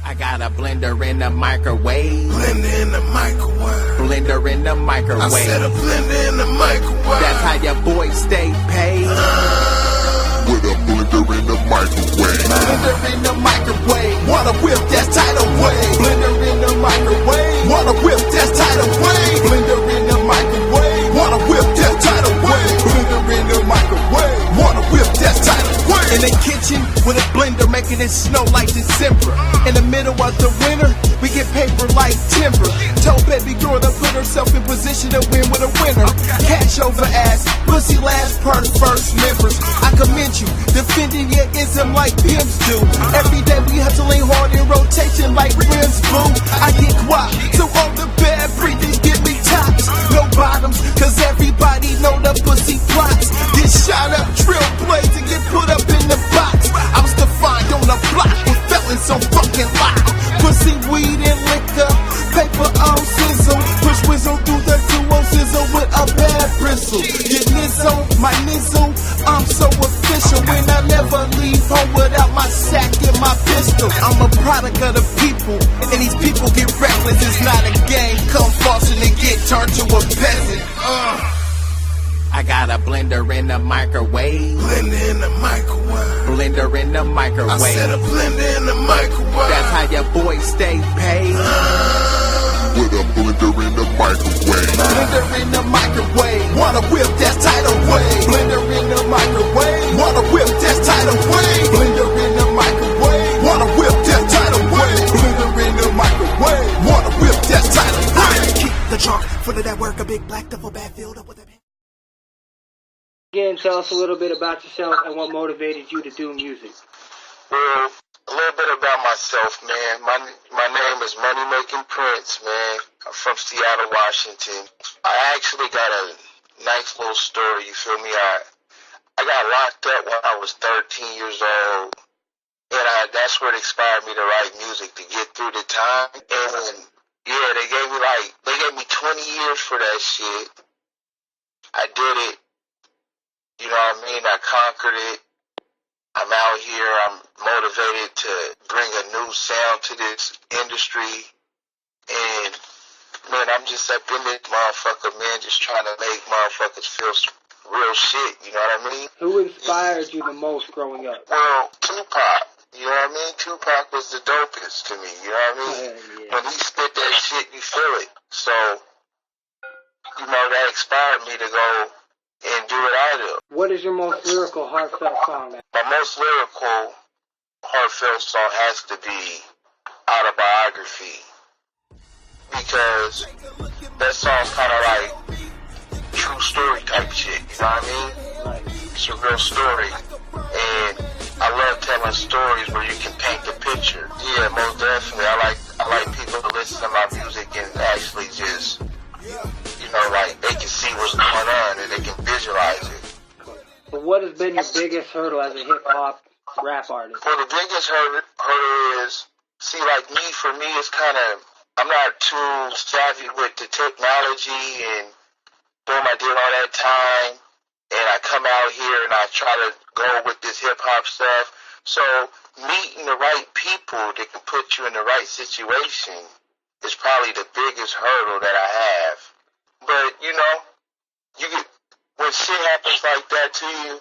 I got a blender in the microwave. Blender in the microwave. Blender in the microwave. I said a blender in the microwave. That's how your boy stay paid. With a blender in the microwave. Blender in the microwave. Wanna whip that's tidal wave. Blender in the microwave. Wanna whip that's tidal wave. Blender in the microwave. Wanna whip that's tidal wave. Blender in the microwave. Wanna whip that's tidal wave. In the kitchen with a blender making it snow like December. In the middle of the winter, we get paper like timber. Told baby girl to put herself in position to win with a winner. Cash over ass, pussy last per first members. I commend you, defending your ism like pimps do. Every day we hustling hard in rotation like rims, boo. I get guap, so all the bad breathing give me tops. No bottoms, cause everybody know the pussy plots. Get shot up, drill blades, and get put up in the box. I was defined on the block with felons so fucking loud. Pussy, weed, and liquor, paper on sizzle. Push whistle through the duo sizzle with a bad bristle. Your nizzle, my nizzle, I'm so official. When I never leave home without my sack and my pistol. I'm a product of the people, and these people get reckless. It's not a game, come falsing and get turned to a peasant. I got a blender in the microwave. Blender in the microwave. Blender in the microwave. I said a blender in the microwave. That's how your boy stay paid. With a blender in the microwave. Blender in the microwave. Wanna whip that's tidal wave. Blender in the microwave. Wanna whip that's tidal wave. Blender in the microwave. Wanna whip that's tidal wave. Blender in the microwave. Wanna whip that's tidal wave. Keep the chalk, full of that work, a big black duffel bag filled up with a... Again, tell us a little bit about yourself and what motivated you to do music. Well, a little bit about myself, man. My name is Money Making Prince, man. I'm from Seattle, Washington. I actually got a nice little story, you feel me? I got locked up when I was 13 years old, and that's what inspired me to write music, to get through the time. And yeah, they gave me 20 years for that shit. I did it. You know what I mean? I conquered it. I'm out here. I'm motivated to bring a new sound to this industry. And, man, I'm just up in this motherfucker, man, just trying to make motherfuckers feel some real shit. You know what I mean? Who inspired you the most growing up? Well, Tupac. You know what I mean? Tupac was the dopest to me. You know what I mean? Yeah. When he spit that shit, you feel it. So, you know, that inspired me to go and do what I do. What is your most lyrical, heartfelt song? My most lyrical, heartfelt song has to be Autobiography, because that song's kind of like true story type shit, you know what I mean? It's a real story, and I love telling stories where you can paint the picture. Yeah, most definitely. I like people to listen to my music and actually just, you know, like, they can see what's going on and they can visualize it. But what has been your biggest hurdle as a hip-hop rap artist? Well, the biggest hurdle is, see, like me, for me, it's kind of, I'm not too savvy with the technology, and boom, I did all that time, and I come out here and I try to go with this hip-hop stuff. So meeting the right people that can put you in the right situation is probably the biggest hurdle that I have. But, you know, when shit happens like that to you,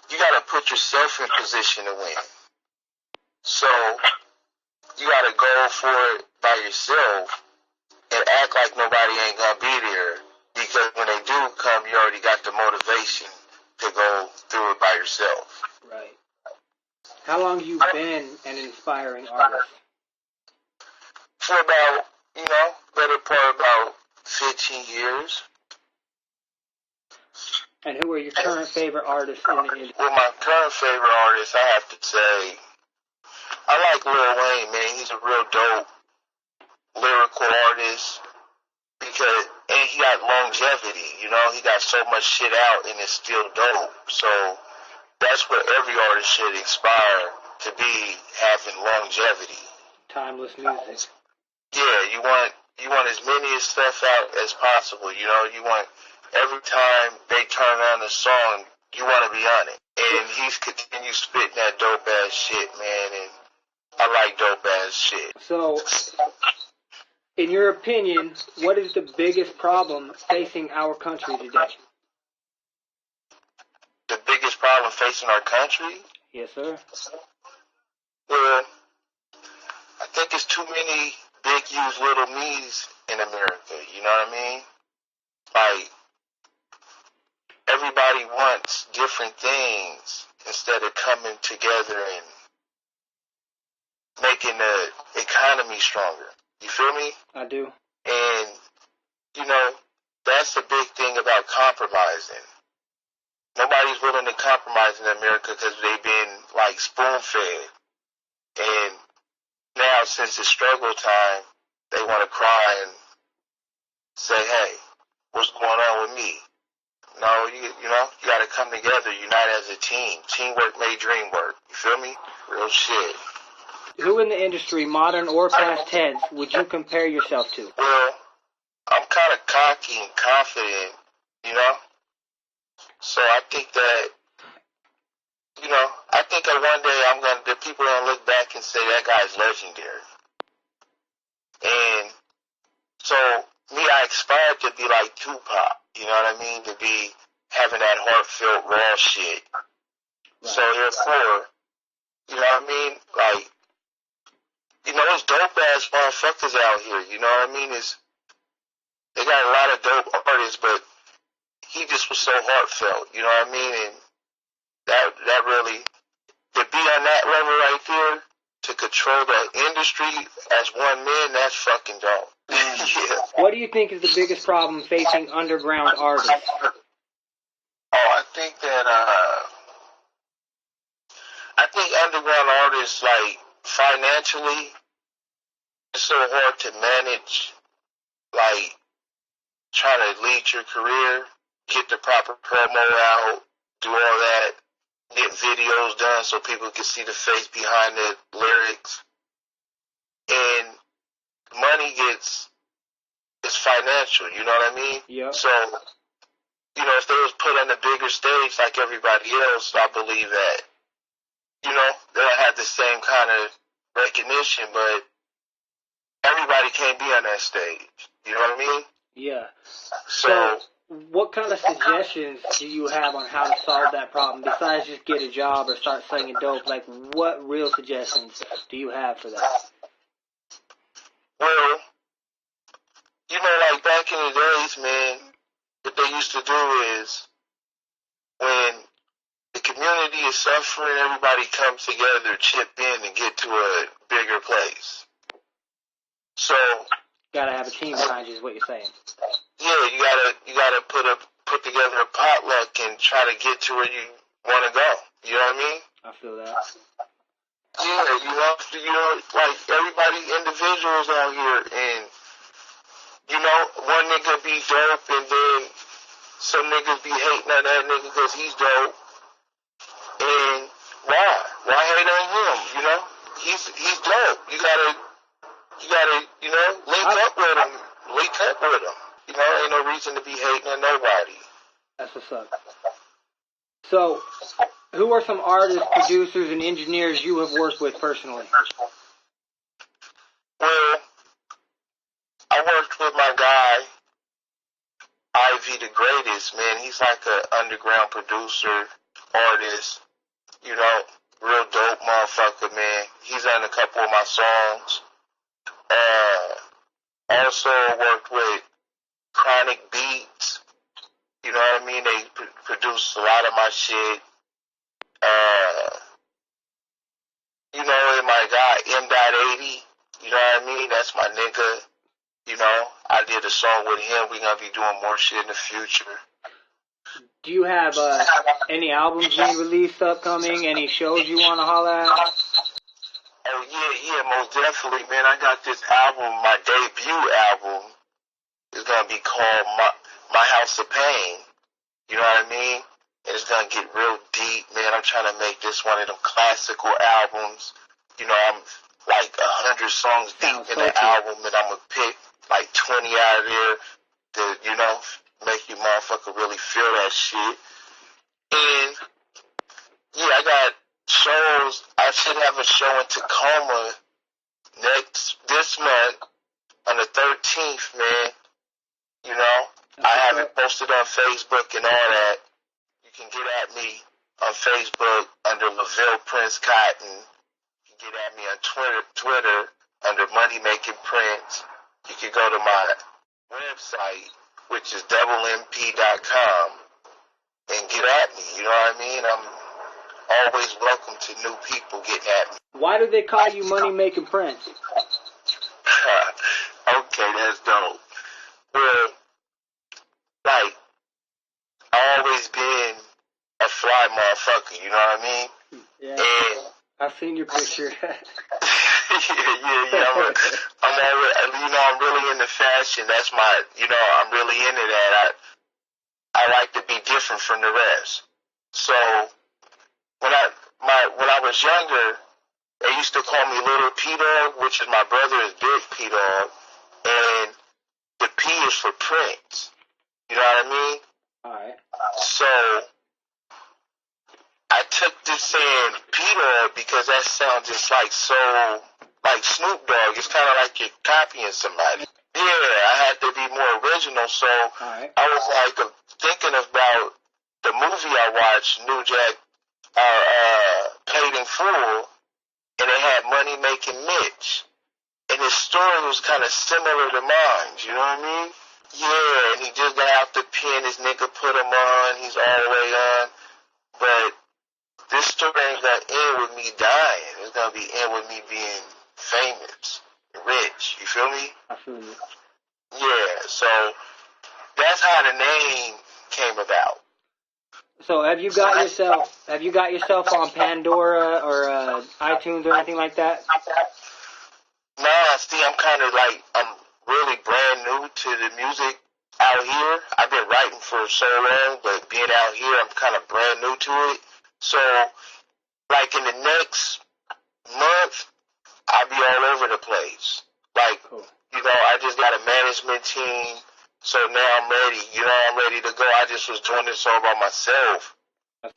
you got to put yourself in position to win. So you got to go for it by yourself and act like nobody ain't going to be there. Because when they do come, you already got the motivation to go through it by yourself. Right. How long have you been an inspiring artist? For about, you know, better part about 15 years. And who are your current favorite artists in the industry? Well, my current favorite artist, I have to say, I like Lil Wayne, man. He's a real dope lyrical artist. And he got longevity, you know, he got so much shit out and it's still dope. So that's what every artist should aspire to be, having longevity. Timeless music. Yeah, you want as many stuff out as possible, you know, you want every time they turn on a song, you want to be on it. And he's continued spitting that dope ass shit, man, and I like dope ass shit. So, in your opinion, what is the biggest problem facing our country today? The biggest problem facing our country? Yes, sir. Well, I think it's too many big U's, little me's in America. You know what I mean? Like, everybody wants different things instead of coming together and making the economy stronger. You feel me? I do. And, you know, that's the big thing about compromising. Nobody's willing to compromise in America because they've been, like, spoon-fed. And now, since it's struggle time, they want to cry and say, hey, what's going on with me? No, you know, you got to come together, unite as a team. Teamwork made dream work. You feel me? Real shit. Who in the industry, modern or past tense, would you compare yourself to? Well, I'm kind of cocky and confident, you know? So I think that, you know, I think that one day the people are going to look back and say that guy's legendary. And so, me, I aspire to be like Tupac, you know what I mean? To be having that heartfelt, raw shit. Right. So therefore, you know what I mean? Like, you know, there's dope-ass motherfuckers out here, you know what I mean? They got a lot of dope artists, but he just was so heartfelt, you know what I mean? And that really, to be on that level right there, to control the industry as one man, that's fucking dope. Yeah. What do you think is the biggest problem facing underground artists? Oh, I think that, underground artists, like, financially, it's so hard to manage, like, trying to lead your career, get the proper promo out, do all that, get videos done so people can see the face behind the lyrics. And money it's financial, you know what I mean? Yeah. So, you know, if they was put on a bigger stage like everybody else, I believe that, you know, they'll have the same kind of recognition, but everybody can't be on that stage. You know what I mean? Yeah. So what kind of suggestions do you have on how to solve that problem besides just get a job or start slinging dope? Like, what real suggestions do you have for that? Well, you know, like back in the days, man, what they used to do is when the community is suffering, everybody comes together, chip in, and get to a bigger place. So gotta have a team behind you, is what you're saying. Yeah, you gotta put together a potluck and try to get to where you want to go. You know what I mean? I feel that. Yeah, you know, like everybody, individuals out here, and you know, one nigga be dope, and then some niggas be hating on that nigga because he's dope. And why hate on him? You know, he's dope. You gotta, you know, link up with him. You know, ain't no reason to be hating on nobody. That's what's up. So, who are some artists, producers, and engineers you have worked with personally? Well, I worked with my guy, Ivy the Greatest, man. He's like an underground producer, artist, you know, real dope motherfucker, man. He's on a couple of my songs. Also worked with Chronic Beats, you know what I mean? They produce a lot of my shit. You know, and my guy M.80, you know what I mean? That's my nigga. You know, I did a song with him. We're gonna be doing more shit in the future. Do you have any albums being released upcoming? Any shows you want to holler at? Oh, yeah, most definitely, man. I got this album, my debut album, is going to be called My House of Pain. You know what I mean? And it's going to get real deep, man. I'm trying to make this one of them classical albums. You know, I'm like 100 songs deep in the album, and I'm going to pick like 20 out of there to, you know, make you motherfucker really feel that shit. And, yeah, I got shows. I should have a show in Tacoma this month on the 13th, man. You know, I have it posted on Facebook and all that. You can get at me on Facebook under Lavelle Prince Cotton. You can get at me on Twitter under Money Making Prince. You can go to my website, which is doublemp.com, and get at me. You know what I mean? I'm always welcome to new people getting at me. Why do they call you Money Making Prince? Okay, that's dope. Well, like, I always been a fly motherfucker, you know what I mean? Yeah, And I've seen your picture. I'm really into fashion. That's my, I'm really into that. I like to be different from the rest. So when I was younger, they used to call me Little P-Dog, which is my brother is Big P-Dog, and the P is for Prince. You know what I mean? All right. So I took this saying P-Dog because that sounds just like Snoop Dogg. It's kind of like you're copying somebody. Yeah, I had to be more original, so Right. I was like thinking about the movie I watched, New Jack Paid in Full, and it had Money Making Mitch. And his story was kind of similar to mine, you know what I mean? Yeah, and he just got out the pen, his nigga put him on, he's all the way on. But this story ain't gonna end with me dying. It's gonna be end with me being famous, rich, you feel me? I feel you. Yeah, so that's how the name came about. So have you got yourself on Pandora or iTunes or anything like that? Nah, see, I'm really brand new to the music out here. I've been writing for so long, but being out here, I'm kind of brand new to it. So, like in the next month, I'll be all over the place. Like, Cool. I just got a management team, so now I'm ready. I'm ready to go. I just was doing this all by myself.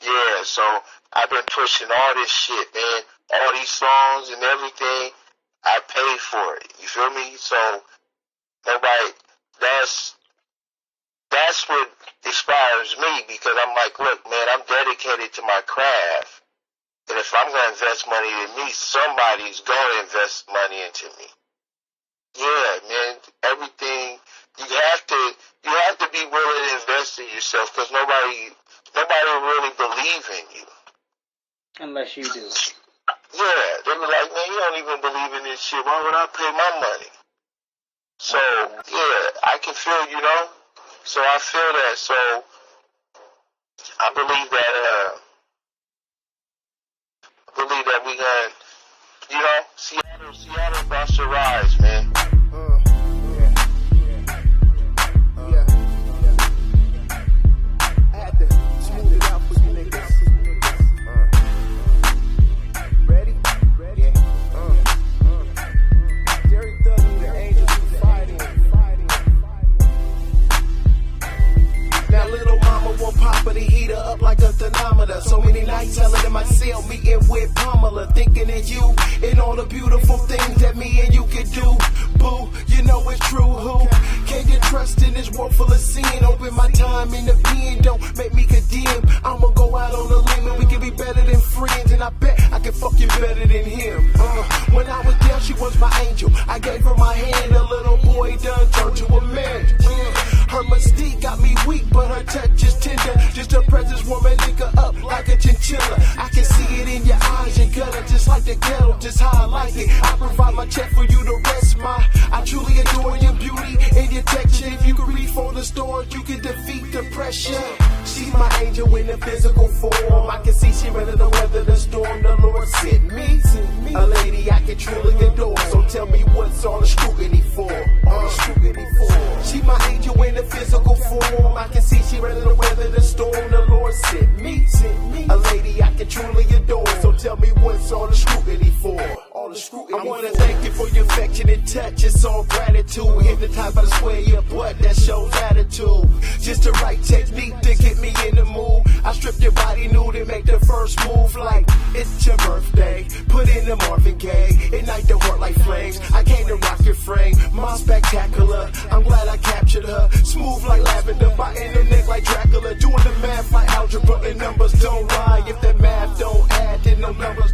Yeah, so I've been pushing all this shit, man. All these songs and everything, I paid for it. You feel me? So that's what inspires me, because I'm like, look, man, I'm dedicated to my craft. And if I'm gonna invest money in me, somebody's gonna invest money into me. Yeah, man, everything you have to be willing to invest in yourself, because nobody will really believe in you. Unless you do. Yeah, they were like, man, you don't even believe in this shit. Why would I pay my money? So, yeah, I can feel, so I feel that. So, I believe that we gonna, Seattle about to rise, man. I had to smooth it out for you niggas. Ready? Yeah. Jerry Thuggy, the angels be fighting. Now little mama won't pop her, the heater up like a thermometer. So many nights telling in my cell, meeting with Pamela, thinking of you and all the beautiful things that me and you can do. Boo, you know it's true. Who can you trust in this world full of sin? Open my time in the pen, don't make me condemn. I'ma go out on a limb and we can be better than friends, and I bet I can fuck you better than him. When I was down, she was my angel. I gave her my hand, a little boy done turned to a man. Her mystique got me weak, but her touch is tender. Just her presence warm a nigga up like a chinchilla. I can see it in your eyes and gutter, just like the ghetto, just how I like it. I provide my check for you to rest I truly adore your beauty and your texture. If you can reach for the stars, you can defeat the pressure. She's my angel in a physical form. I can see she ready to weather the storm. The Lord sent me, a lady I can truly adore. So tell me what's all the scrutiny for? She my angel in a physical form. I can see she ready to weather the storm. The Lord sent me, a lady I can truly adore. So tell me what's all the scrutiny for? all the scrutiny. I wanna thank you for your affectionate touch, it's all gratitude. Hypnotized by the sway of your butt, that shows attitude. Just the right technique to get me in the mood. I strip your body nude and make the first move like it's your birthday. Put in the Marvin Gaye, ignite the heart like flames. I came to rock your frame, Mom's spectacular. I'm glad I captured her, smooth like lavender, biting the neck like Dracula. Doing the math like algebra and numbers don't lie. If that math don't add, then no numbers